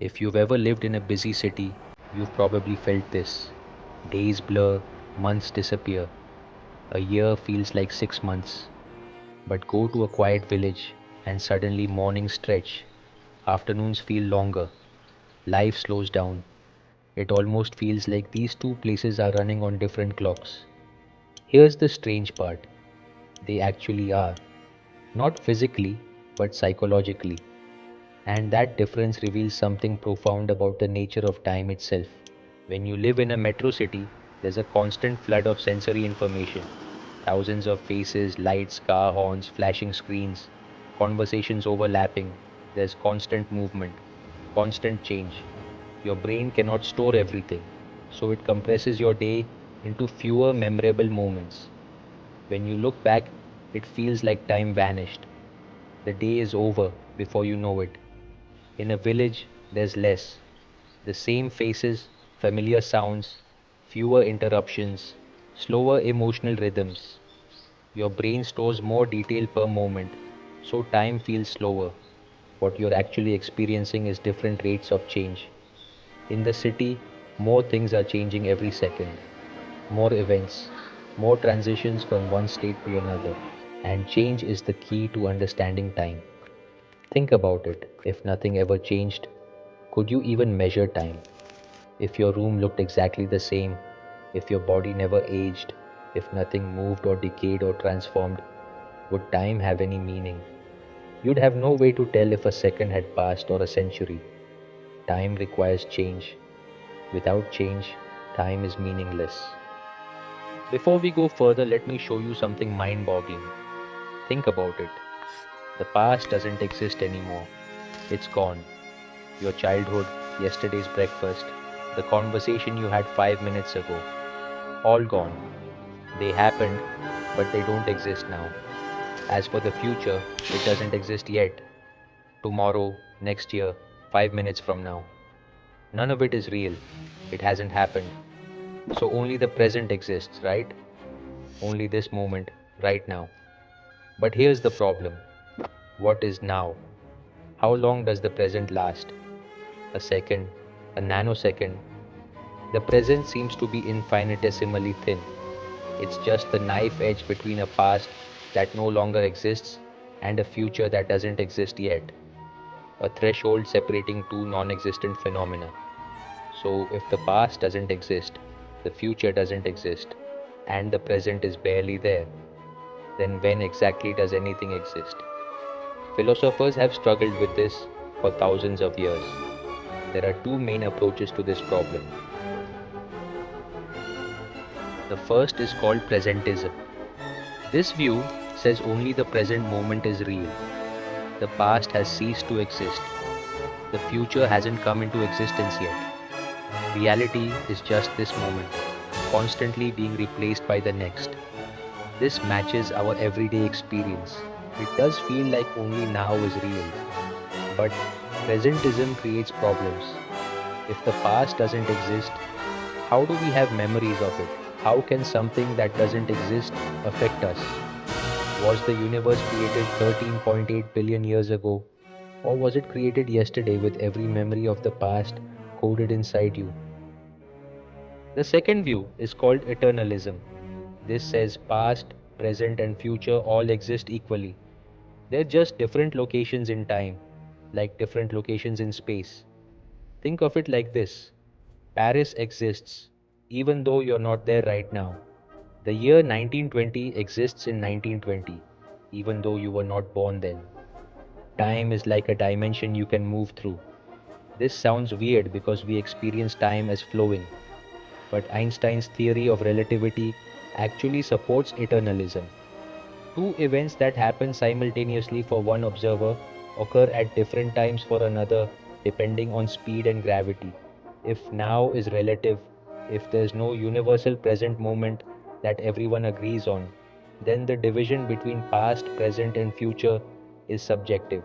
If you've ever lived in a busy city, you've probably felt this. Days blur, months disappear, a year feels like 6 months. But go to a quiet village and suddenly mornings stretch, afternoons feel longer, life slows down. It almost feels like these two places are running on different clocks. Here's the strange part, they actually are. Not physically, but psychologically. And that difference reveals something profound about the nature of time itself. When you live in a metro city, there's a constant flood of sensory information. Thousands of faces, lights, car horns, flashing screens, conversations overlapping. There's constant movement, constant change. Your brain cannot store everything, so it compresses your day into fewer memorable moments. When you look back, it feels like time vanished. The day is over before you know it. In a village, there's less. The same faces, familiar sounds, fewer interruptions, slower emotional rhythms. Your brain stores more detail per moment, so time feels slower. What you're actually experiencing is different rates of change. In the city, more things are changing every second, more events, more transitions from one state to another. And change is the key to understanding time. Think about it. If nothing ever changed, could you even measure time? If your room looked exactly the same, if your body never aged, if nothing moved or decayed or transformed, would time have any meaning? You'd have no way to tell if a second had passed or a century. Time requires change. Without change, time is meaningless. Before we go further, let me show you something mind boggling. Think about it. The past doesn't exist anymore. It's gone. Your childhood, yesterday's breakfast, the conversation you had 5 minutes ago, all gone. They happened, but they don't exist now. As for the future, it doesn't exist yet. Tomorrow, next year, 5 minutes from now. None of it is real. It hasn't happened. So only the present exists, right? Only this moment, right now. But here's the problem. What is now? How long does the present last? A second? A nanosecond? The present seems to be infinitesimally thin. It's just the knife edge between a past that no longer exists and a future that doesn't exist yet. A threshold separating two non existent phenomena. So, if the past doesn't exist, the future doesn't exist, and the present is barely there, then when exactly does anything exist? Philosophers have struggled with this for thousands of years. There are two main approaches to this problem. The first is called presentism. This view says only the present moment is real. The past has ceased to exist. The future hasn't come into existence yet. Reality is just this moment, constantly being replaced by the next. This matches our everyday experience. It does feel like only now is real, but presentism creates problems. If the past doesn't exist, how do we have memories of it? How can something that doesn't exist affect us? Was the universe created 13.8 billion years ago? Or was it created yesterday with every memory of the past coded inside you? The second view is called eternalism. This says past, present, and future all exist equally. They're just different locations in time, like different locations in space. Think of it like this: Paris exists, even though you're not there right now. The year 1920 exists in 1920, even though you were not born then. Time is like a dimension you can move through. This sounds weird because we experience time as flowing, but Einstein's theory of relativity actually supports eternalism. Two events that happen simultaneously for one observer occur at different times for another, depending on speed and gravity. If now is relative, if there's no universal present moment that everyone agrees on, then the division between past, present, and future is subjective.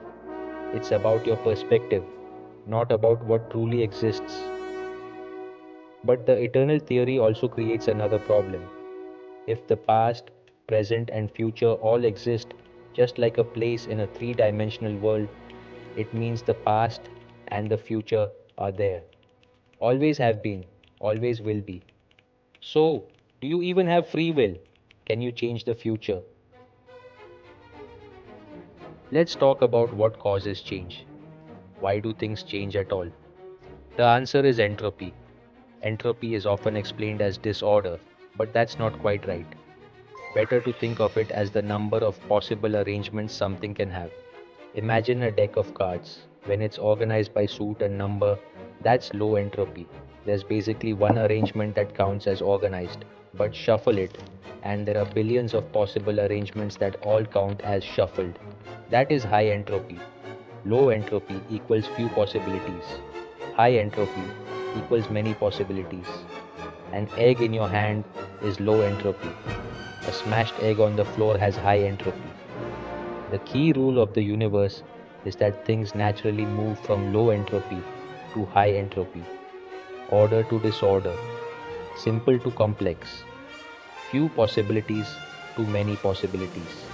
It's about your perspective, not about what truly exists. But the eternal theory also creates another problem. If the past, present, and future all exist just like a place in a three dimensional world, it means the past and the future are there. Always have been, always will be. So, do you even have free will? Can you change the future? Let's talk about what causes change. Why do things change at all? The answer is entropy. Entropy is often explained as disorder, but that's not quite right. Better to think of it as the number of possible arrangements something can have. Imagine a deck of cards. When it's organized by suit and number, that's low entropy. There's basically one arrangement that counts as organized, but shuffle it, and there are billions of possible arrangements that all count as shuffled. That is high entropy. Low entropy equals few possibilities. High entropy equals many possibilities. An egg in your hand is low entropy. A smashed egg on the floor has high entropy. The key rule of the universe is that things naturally move from low entropy to high entropy, order to disorder, simple to complex, few possibilities to many possibilities.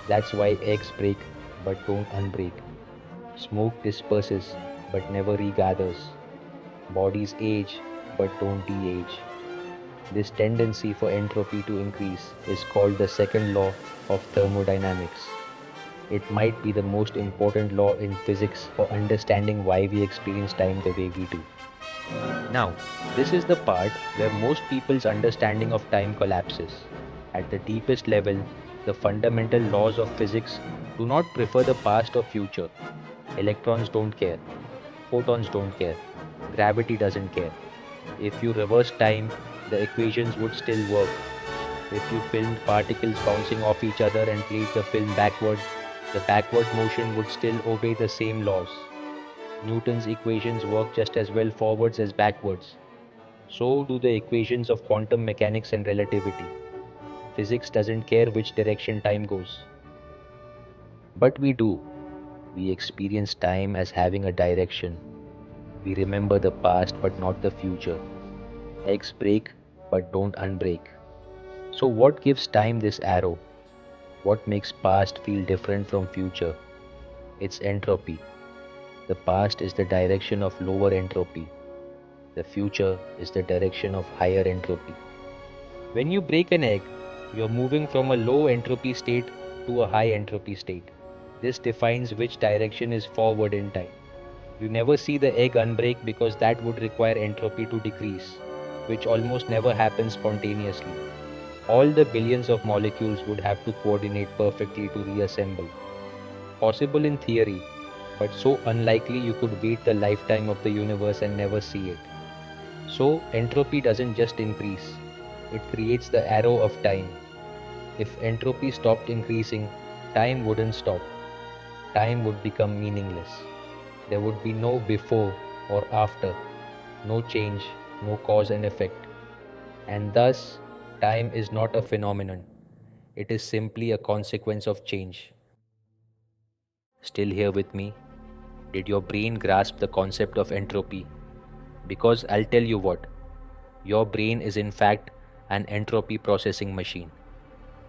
That's why eggs break but don't unbreak. Smoke disperses but never regathers. Bodies age but don't de-age. This tendency for entropy to increase is called the second law of thermodynamics. It might be the most important law in physics for understanding why we experience time the way we do. Now, this is the part where most people's understanding of time collapses. At the deepest level, the fundamental laws of physics do not prefer the past or future. Electrons don't care. Photons don't care. Gravity doesn't care. If you reverse time, the equations would still work. If you filmed particles bouncing off each other and played the film backward, the backward motion would still obey the same laws. Newton's equations work just as well forwards as backwards. So do the equations of quantum mechanics and relativity. Physics doesn't care which direction time goes. But we do. We experience time as having a direction. We remember the past but not the future. Eggs break but don't unbreak. So what gives time this arrow? What makes past feel different from future? It's entropy. The past is the direction of lower entropy. The future is the direction of higher entropy. When you break an egg, you're moving from a low entropy state to a high entropy state. This defines which direction is forward in time. You never see the egg unbreak because that would require entropy to decrease, which almost never happens spontaneously. All the billions of molecules would have to coordinate perfectly to reassemble. Possible in theory, but so unlikely you could wait the lifetime of the universe and never see it. So, entropy doesn't just increase, it creates the arrow of time. If entropy stopped increasing, time wouldn't stop. Time would become meaningless. There would be no before or after, no change, no cause and effect. And thus, time is not a phenomenon. It is simply a consequence of change. Still here with me? Did your brain grasp the concept of entropy? Because I'll tell you what, your brain is in fact an entropy processing machine.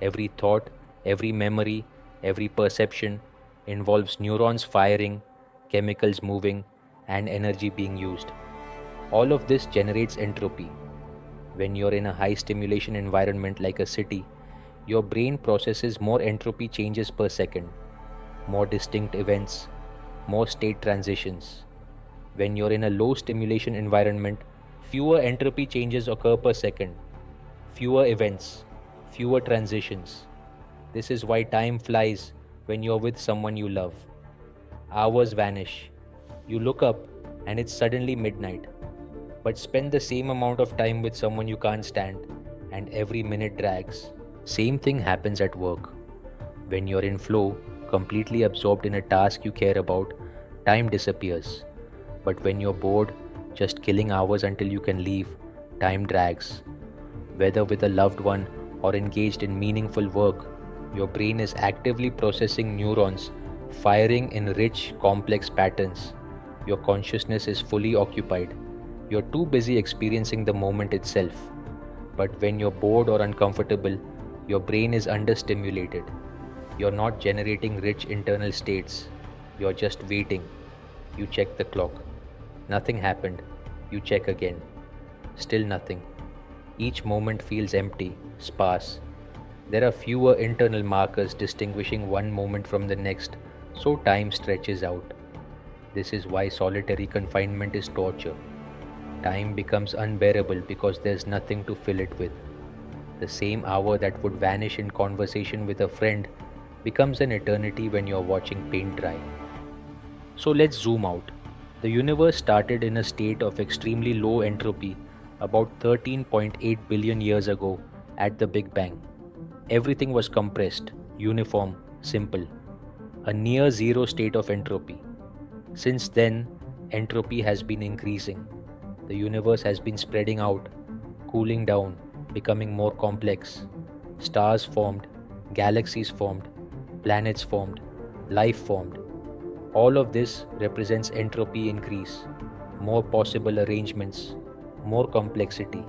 Every thought, every memory, every perception involves neurons firing, chemicals moving, and energy being used. All of this generates entropy. When you're in a high stimulation environment like a city, your brain processes more entropy changes per second, more distinct events, more state transitions. When you're in a low stimulation environment, fewer entropy changes occur per second, fewer events, fewer transitions. This is why time flies when you're with someone you love. Hours vanish. You look up and it's suddenly midnight. But spend the same amount of time with someone you can't stand, and every minute drags. Same thing happens at work. When you're in flow, completely absorbed in a task you care about, time disappears. But when you're bored, just killing hours until you can leave, time drags. Whether with a loved one or engaged in meaningful work, your brain is actively processing neurons, firing in rich, complex patterns. Your consciousness is fully occupied. You're too busy experiencing the moment itself. But when you're bored or uncomfortable, your brain is understimulated. You're not generating rich internal states. You're just waiting. You check the clock. Nothing happened. You check again. Still nothing. Each moment feels empty, sparse. There are fewer internal markers distinguishing one moment from the next, so time stretches out. This is why solitary confinement is torture. Time becomes unbearable because there's nothing to fill it with. The same hour that would vanish in conversation with a friend becomes an eternity when you're watching paint dry. So let's zoom out. The universe started in a state of extremely low entropy about 13.8 billion years ago at the Big Bang. Everything was compressed, uniform, simple, a near zero state of entropy. Since then, entropy has been increasing. The universe has been spreading out, cooling down, becoming more complex. Stars formed, galaxies formed, planets formed, life formed. All of this represents entropy increase, more possible arrangements, more complexity,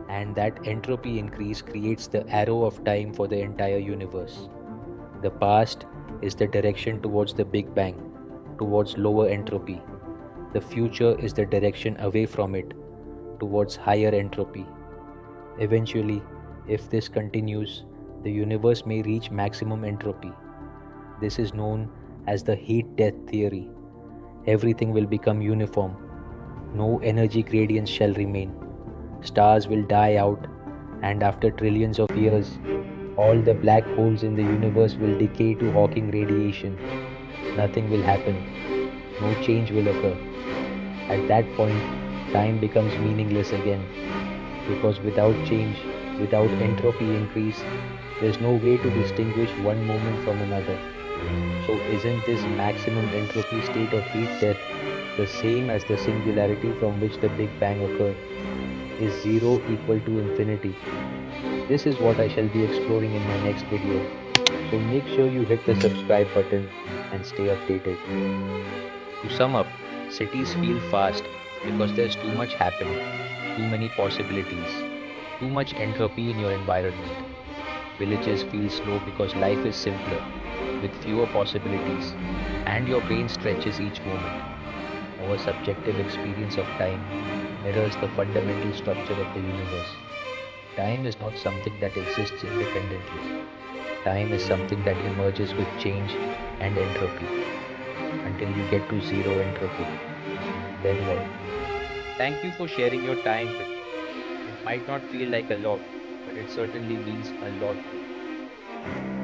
and that entropy increase creates the arrow of time for the entire universe. The past is the direction towards the Big Bang, towards lower entropy. The future is the direction away from it, towards higher entropy. Eventually, if this continues, the universe may reach maximum entropy. This is known as the heat death theory. Everything will become uniform. No energy gradients shall remain. Stars will die out, and after trillions of years, all the black holes in the universe will decay to Hawking radiation. Nothing will happen. No change will occur. At that point, time becomes meaningless again. Because without change, without entropy increase, there's no way to distinguish one moment from another. So isn't this maximum entropy state of heat death the same as the singularity from which the Big Bang occurred? Is zero equal to infinity? This is what I shall be exploring in my next video. So make sure you hit the subscribe button and stay updated. To sum up, cities feel fast because there's too much happening, too many possibilities, too much entropy in your environment. Villages feel slow because life is simpler, with fewer possibilities, and your brain stretches each moment. Our subjective experience of time mirrors the fundamental structure of the universe. Time is not something that exists independently. Time is something that emerges with change and entropy until you get to zero entropy. Then what? Thank you for sharing your time with me. It might not feel like a lot, but it certainly means a lot to me.